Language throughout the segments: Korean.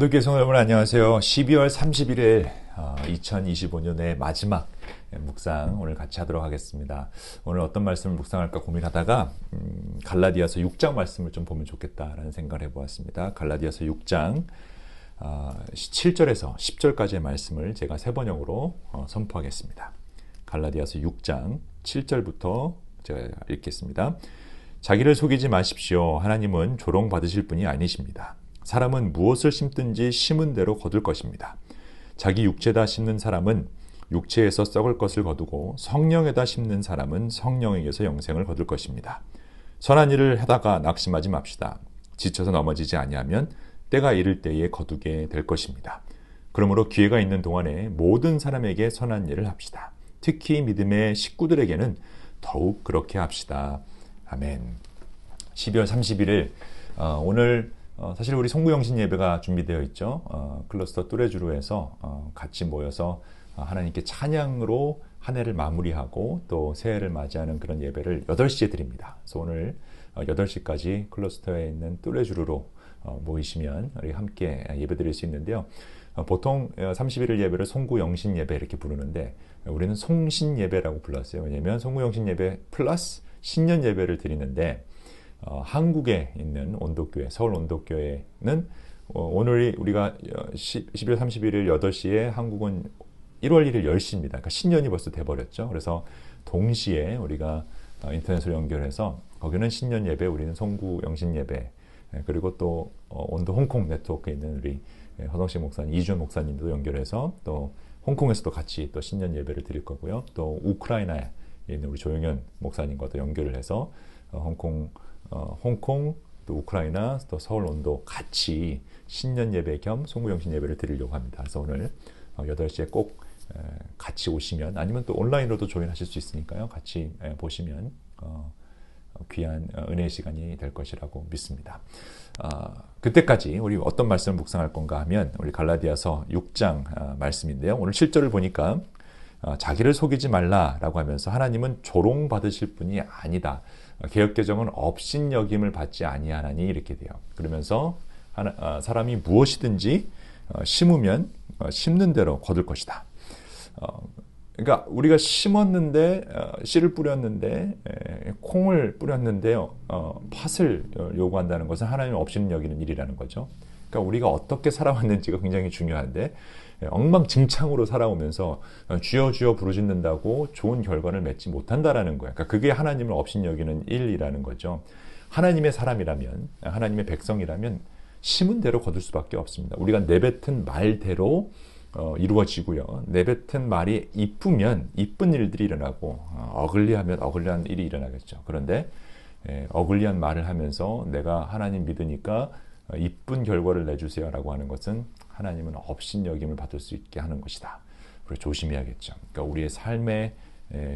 구독자 여러분 안녕하세요. 12월 31일 2025년의 마지막 묵상 오늘 같이 하도록 하겠습니다. 오늘 어떤 말씀을 묵상할까 고민하다가 갈라디아서 6장 말씀을 좀 보면 좋겠다라는 생각을 해보았습니다. 갈라디아서 6장 7절에서 10절까지의 말씀을 제가 세 번역으로 선포하겠습니다. 갈라디아서 6장 7절부터 제가 읽겠습니다. 자기를 속이지 마십시오. 하나님은 조롱받으실 분이 아니십니다. 사람은 무엇을 심든지 심은 대로 거둘 것입니다. 자기 육체에다 심는 사람은 육체에서 썩을 것을 거두고 성령에다 심는 사람은 성령에게서 영생을 거둘 것입니다. 선한 일을 하다가 낙심하지 맙시다. 지쳐서 넘어지지 아니하면 때가 이를 때에 거두게 될 것입니다. 그러므로 기회가 있는 동안에 모든 사람에게 선한 일을 합시다. 특히 믿음의 식구들에게는 더욱 그렇게 합시다. 아멘. 12월 31일 오늘 사실 우리 송구영신 예배가 준비되어 있죠. 클러스터 뚜레쥬르에서 같이 모여서 하나님께 찬양으로 한 해를 마무리하고 또 새해를 맞이하는 그런 예배를 8시에 드립니다. 그래서 오늘 8시까지 클러스터에 있는 뚜레쥬르로 모이시면 우리 함께 예배 드릴 수 있는데요. 보통 31일 예배를 송구영신 예배 이렇게 부르는데 우리는 송신 예배라고 불렀어요. 왜냐하면 송구영신 예배 플러스 신년 예배를 드리는데 한국에 있는 온도교회, 서울 온도교회는 오늘이 우리가 12월 31일 8시에 한국은 1월 1일 10시입니다. 그러니까 신년이 벌써 돼버렸죠. 그래서 동시에 우리가 인터넷으로 연결해서 거기는 신년 예배, 우리는 송구 영신 예배, 그리고 또 온도 홍콩 네트워크에 있는 우리 허성식 목사님, 이준 목사님도 연결해서 또 홍콩에서도 같이 또 신년 예배를 드릴 거고요. 또 우크라이나에 있는 우리 조영현 목사님과도 연결을 해서 홍콩, 또 우크라이나, 또 서울 온도 같이 신년 예배 겸 송구영신 예배를 드리려고 합니다. 그래서 오늘 8시에 꼭 같이 오시면, 아니면 또 온라인으로도 조인하실 수 있으니까요. 같이 보시면 귀한 은혜의 시간이 될 것이라고 믿습니다. 그때까지 우리 어떤 말씀을 묵상할 건가 하면 우리 갈라디아서 6장 말씀인데요. 오늘 7절을 보니까 자기를 속이지 말라라고 하면서 하나님은 조롱받으실 분이 아니다. 개역개정은 업신여김을 받지 아니하나니 이렇게 돼요. 그러면서 사람이 무엇이든지 심으면 심는 대로 거둘 것이다. 그러니까 우리가 심었는데 씨를 뿌렸는데 콩을 뿌렸는데요. 팥을 요구한다는 것은 하나님은 업신여기는 일이라는 거죠. 그러니까 우리가 어떻게 살아왔는지가 굉장히 중요한데 엉망진창으로 살아오면서 주여 주여 부르짖는다고 좋은 결과를 맺지 못한다라는 거예요. 그러니까 그게 하나님을 업신여기는 일이라는 거죠. 하나님의 사람이라면, 하나님의 백성이라면 심은 대로 거둘 수밖에 없습니다. 우리가 내뱉은 말대로 이루어지고요. 내뱉은 말이 이쁘면 이쁜 일들이 일어나고 어글리하면 어글리한 일이 일어나겠죠. 그런데 어글리한 말을 하면서 내가 하나님 믿으니까 이쁜 결과를 내주세요라고 하는 것은 하나님은 업신여김을 받을 수 있게 하는 것이다. 그래서 조심해야겠죠. 그러니까 우리의 삶의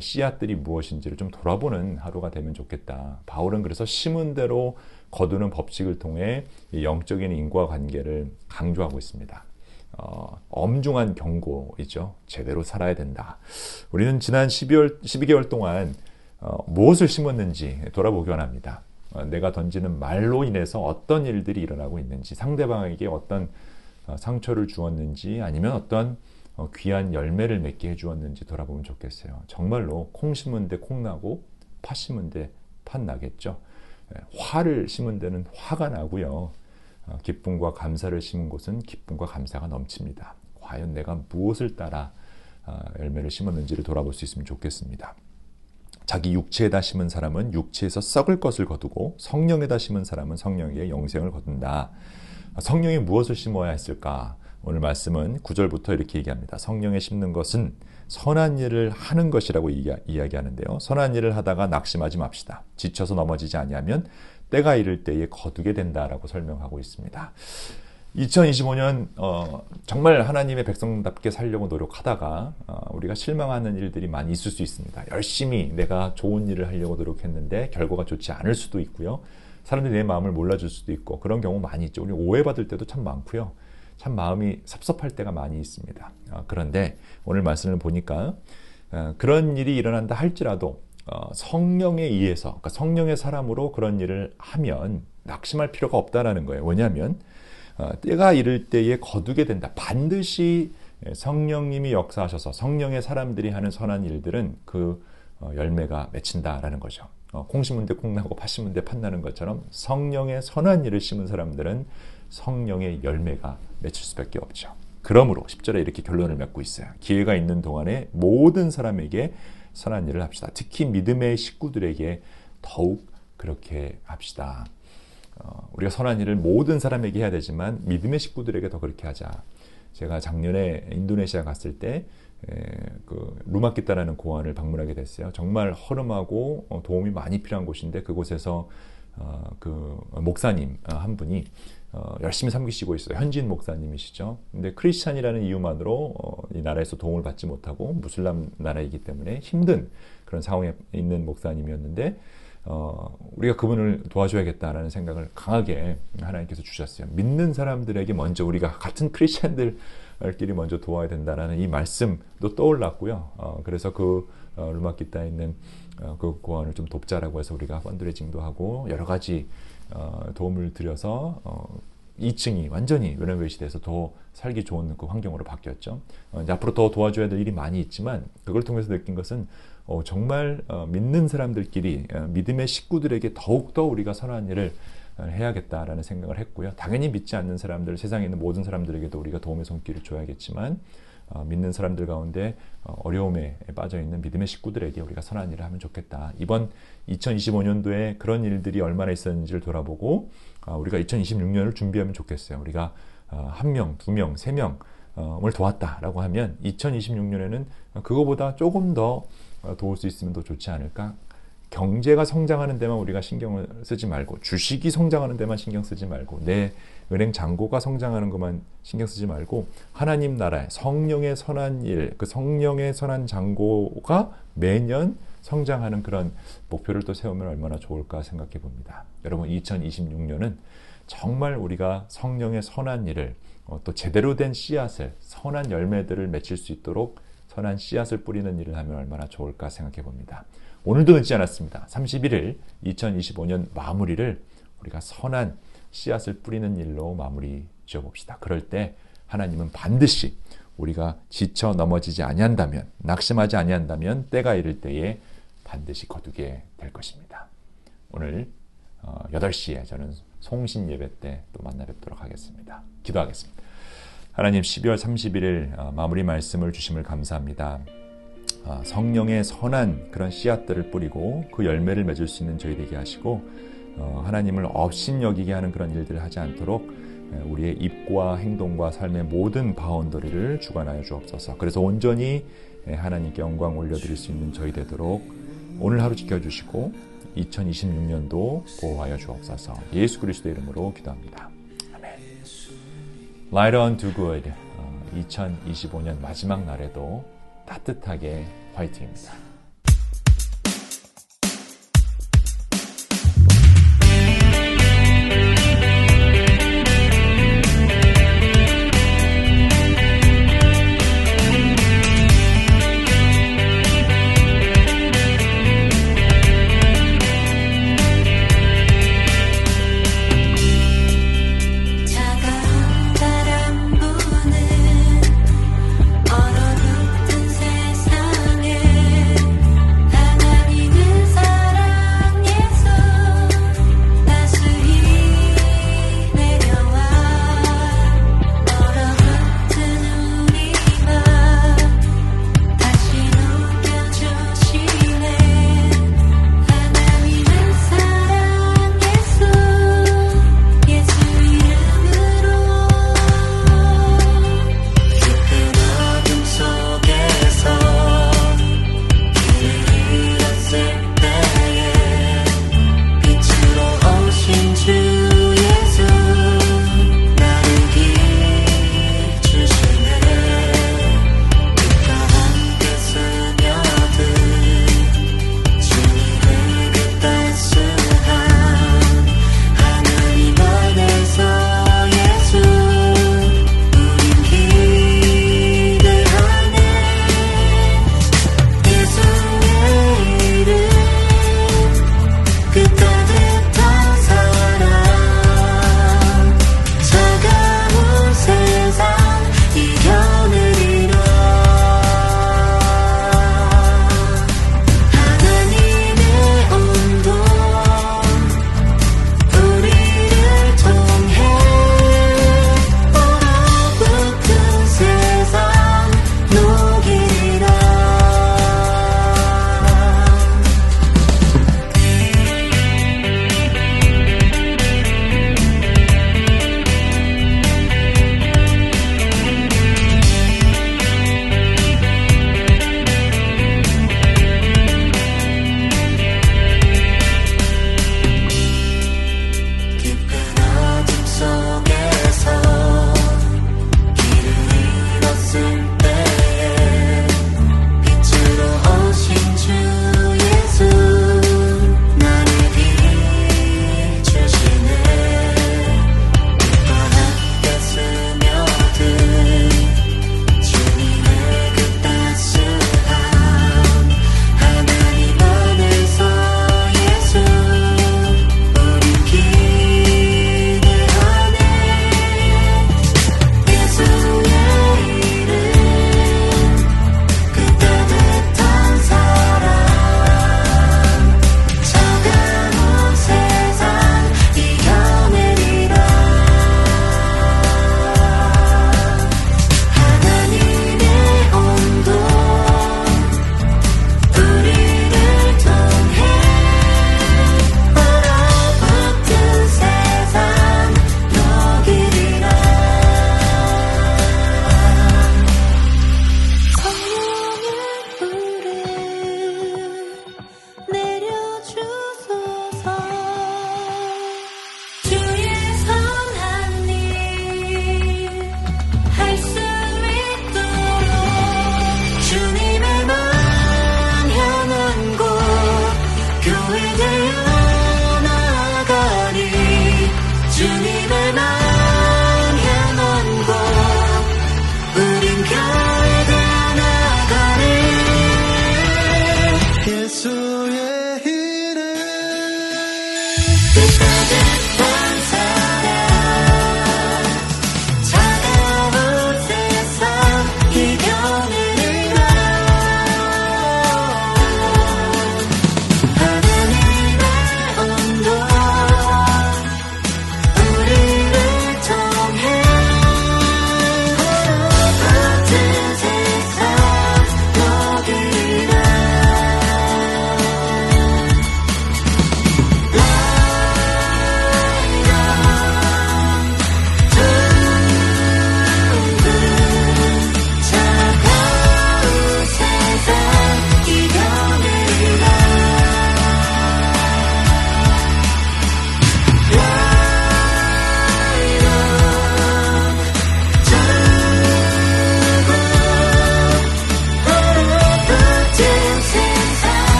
씨앗들이 무엇인지를 좀 돌아보는 하루가 되면 좋겠다. 바울은 그래서 심은 대로 거두는 법칙을 통해 영적인 인과관계를 강조하고 있습니다. 엄중한 경고이죠. 제대로 살아야 된다. 우리는 지난 12개월 동안 무엇을 심었는지 돌아보기 원합니다. 내가 던지는 말로 인해서 어떤 일들이 일어나고 있는지, 상대방에게 어떤 상처를 주었는지, 아니면 어떤 귀한 열매를 맺게 해주었는지 돌아보면 좋겠어요. 정말로 콩 심은 데 콩 나고 팥 심은 데 팥 나겠죠. 화를 심은 데는 화가 나고요. 기쁨과 감사를 심은 곳은 기쁨과 감사가 넘칩니다. 과연 내가 무엇을 따라 열매를 심었는지를 돌아볼 수 있으면 좋겠습니다. 자기 육체에다 심은 사람은 육체에서 썩을 것을 거두고 성령에다 심은 사람은 성령의 영생을 거둔다. 성령이 무엇을 심어야 했을까? 오늘 말씀은 9절부터 이렇게 얘기합니다. 성령에 심는 것은 선한 일을 하는 것이라고 이야기하는데요. 선한 일을 하다가 낙심하지 맙시다. 지쳐서 넘어지지 아니하면 때가 이를 때에 거두게 된다라고 설명하고 있습니다. 2025년 정말 하나님의 백성답게 살려고 노력하다가 우리가 실망하는 일들이 많이 있을 수 있습니다. 열심히 내가 좋은 일을 하려고 노력했는데 결과가 좋지 않을 수도 있고요. 사람들이 내 마음을 몰라줄 수도 있고 그런 경우 많이 있죠. 우리 오해받을 때도 참 많고요. 참 마음이 섭섭할 때가 많이 있습니다. 그런데 오늘 말씀을 보니까 그런 일이 일어난다 할지라도 성령에 의해서, 그러니까 성령의 사람으로 그런 일을 하면 낙심할 필요가 없다라는 거예요. 왜냐하면 때가 이를 때에 거두게 된다. 반드시 성령님이 역사하셔서 성령의 사람들이 하는 선한 일들은 그 열매가 맺힌다라는 거죠. 콩 심은 데 콩 나고 팥 심은 데 팥 나는 것처럼 성령의 선한 일을 심은 사람들은 성령의 열매가 맺힐 수밖에 없죠. 그러므로 10절에 이렇게 결론을 맺고 있어요. 기회가 있는 동안에 모든 사람에게 선한 일을 합시다. 특히 믿음의 식구들에게 더욱 그렇게 합시다. 우리가 선한 일을 모든 사람에게 해야 되지만 믿음의 식구들에게 더 그렇게 하자. 제가 작년에 인도네시아 갔을 때 그 루마키타라는 고원을 방문하게 됐어요. 정말 허름하고 도움이 많이 필요한 곳인데 그곳에서 그 목사님 한 분이 열심히 섬기시고 있어요. 현지인 목사님이시죠. 근데 크리스찬이라는 이유만으로 이 나라에서 도움을 받지 못하고 무슬람 나라이기 때문에 힘든 그런 상황에 있는 목사님이었는데 우리가 그분을 도와줘야겠다라는 생각을 강하게 하나님께서 주셨어요. 믿는 사람들에게 먼저 우리가 같은 크리스찬들끼리 먼저 도와야 된다는 이 말씀도 떠올랐고요. 그래서 그 루마키타에 있는 그 고원을 좀 돕자라고 해서 우리가 펀드레이징도 하고 여러 가지 도움을 드려서 2층이 완전히 레노베이션이 돼서 더 살기 좋은 그 환경으로 바뀌었죠. 이제 앞으로 더 도와줘야 될 일이 많이 있지만 그걸 통해서 느낀 것은 정말 믿는 사람들끼리 믿음의 식구들에게 더욱더 우리가 선한 일을 해야겠다라는 생각을 했고요. 당연히 믿지 않는 사람들, 세상에 있는 모든 사람들에게도 우리가 도움의 손길을 줘야겠지만 믿는 사람들 가운데 어려움에 빠져있는 믿음의 식구들에게 우리가 선한 일을 하면 좋겠다. 이번 2025년도에 그런 일들이 얼마나 있었는지를 돌아보고 우리가 2026년을 준비하면 좋겠어요. 우리가 1명, 2명, 3명을 도왔다라고 하면 2026년에는 그거보다 조금 더 도울 수 있으면 더 좋지 않을까? 경제가 성장하는 데만 우리가 신경을 쓰지 말고 주식이 성장하는 데만 신경 쓰지 말고 내 은행 잔고가 성장하는 것만 신경 쓰지 말고 하나님 나라의 성령의 선한 일, 그 성령의 선한 잔고가 매년 성장하는 그런 목표를 또 세우면 얼마나 좋을까 생각해 봅니다. 여러분 2026년은 정말 우리가 성령의 선한 일을 또 제대로 된 씨앗을 선한 열매들을 맺힐 수 있도록 선한 씨앗을 뿌리는 일을 하면 얼마나 좋을까 생각해 봅니다. 오늘도 늦지 않았습니다. 31일 2025년 마무리를 우리가 선한 씨앗을 뿌리는 일로 마무리 지어봅시다. 그럴 때 하나님은 반드시 우리가 지쳐 넘어지지 아니한다면 낙심하지 아니한다면 때가 이를 때에 반드시 거두게 될 것입니다. 오늘 8시에 저는 송신 예배 때 또 만나 뵙도록 하겠습니다. 기도하겠습니다. 하나님 12월 31일 마무리 말씀을 주심을 감사합니다. 성령의 선한 그런 씨앗들을 뿌리고 그 열매를 맺을 수 있는 저희 되게 하시고 하나님을 업신여기게 하는 그런 일들을 하지 않도록 우리의 입과 행동과 삶의 모든 바운더리를 주관하여 주옵소서. 그래서 온전히 하나님께 영광 올려드릴 수 있는 저희 되도록 오늘 하루 지켜주시고 2026년도 보호하여 주옵소서. 예수 그리스도의 이름으로 기도합니다. 아멘. Light on to good. 2025년 마지막 날에도 따뜻하게 화이팅입니다.